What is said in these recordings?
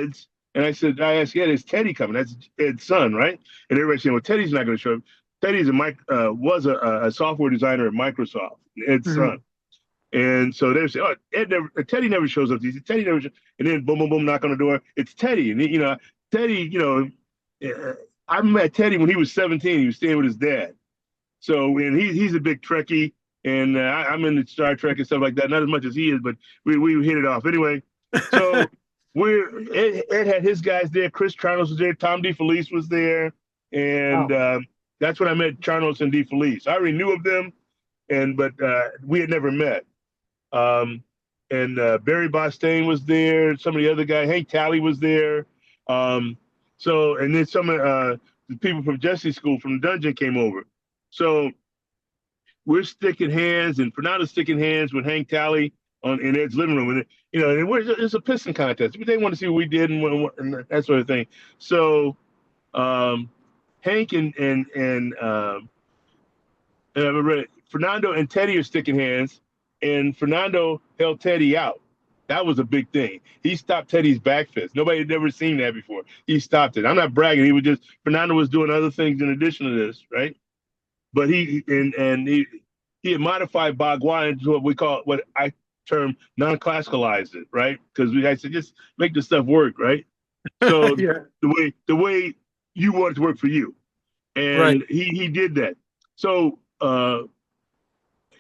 Ed's, and I asked Ed, is Teddy coming? That's Ed's son, right? And everybody saying, well, Teddy's not going to show up. Teddy's was a software designer at Microsoft, Ed's Hmm. son. And so they say, oh, Teddy never shows up. He said, Teddy never shows. And then boom, boom, boom, knock on the door. It's Teddy. And, Teddy, I met Teddy when he was 17. He was staying with his dad. So, and he's a big Trekkie. And I'm into Star Trek and stuff like that. Not as much as he is, but we hit it off. Anyway, so Ed had his guys there. Chris Charnos was there. Tom DeFelice was there. And Wow. that's when I met Charnos and DeFelice. I already knew of them, but we had never met. Um, and Barry Bostain was there. Some of the other guys, Hank Talley was there. And then some of the people from Jesse's school from the dungeon came over. So we're sticking hands, and Fernando's sticking hands with Hank Talley in Ed's living room. And it's a pissing contest. They want to see what we did and that sort of thing. So Hank and Fernando and Teddy are sticking hands, and Fernando held Teddy out. That was a big thing. He stopped Teddy's back fist. Nobody had ever seen that before. He stopped it. I'm not bragging. Fernando was doing other things in addition to this, right? But he had modified Bagua into what I term non-classicalized it, right? Because I said just make the stuff work, right? So Yeah. the way you want it to work for you, Right. and he did that. So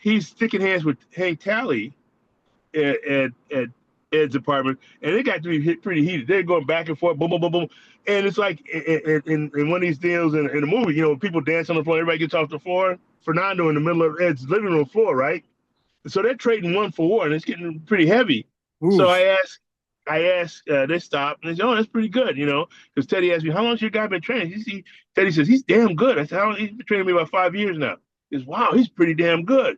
he's sticking hands with Hank Talley at Ed's apartment, and it got to be pretty heated. They're going back and forth, boom, boom, boom, boom, and it's like in one of these deals in the movie, people dance on the floor, everybody gets off the floor. Fernando in the middle of Ed's living room floor, right? So they're trading 1 for 1, and it's getting pretty heavy. So Oof. I asked, they stopped, and they said, "Oh, that's pretty good," because Teddy asked me, "How long's your guy been training?" Teddy says, "He's damn good." I said, "He's been training me about 5 years now." He says, "Wow, he's pretty damn good."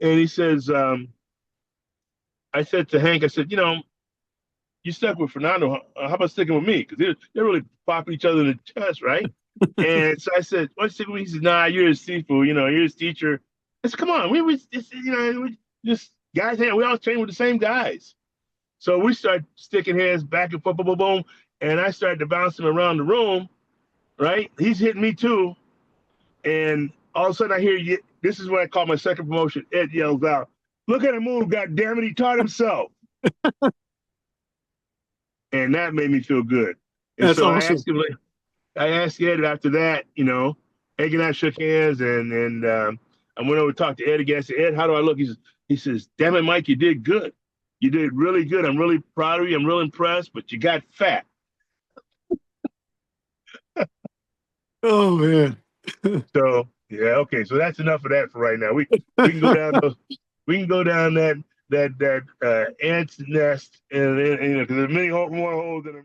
And he says, I said to Hank, I said, you stuck with Fernando. How about sticking with me? Because they're really popping each other in the chest, right? And so I said, "Why stick with me?" He said, "Nah, you're his seafood. You're his teacher." I said, "Come on, we just guys. We all train with the same guys." So we started sticking hands back and forth, boom, boom, boom, and I started to bounce him around the room. Right? He's hitting me too, and all of a sudden I hear you. This is what I call my second promotion. Ed yells out, "Look at him move! God damn it! He taught himself." And that made me feel good. And That's so awesome. I asked Ed after that, Egg and I shook hands, and I went over to talk to Ed again. I said, "Ed, how do I look?" He says, "Damn it, Mike, you did good. You did really good. I'm really proud of you. I'm real impressed, but you got fat." Oh man. So yeah, okay. So that's enough of that for right now. We can go down those. We can go down that ant's nest, and because there's many more holes in them.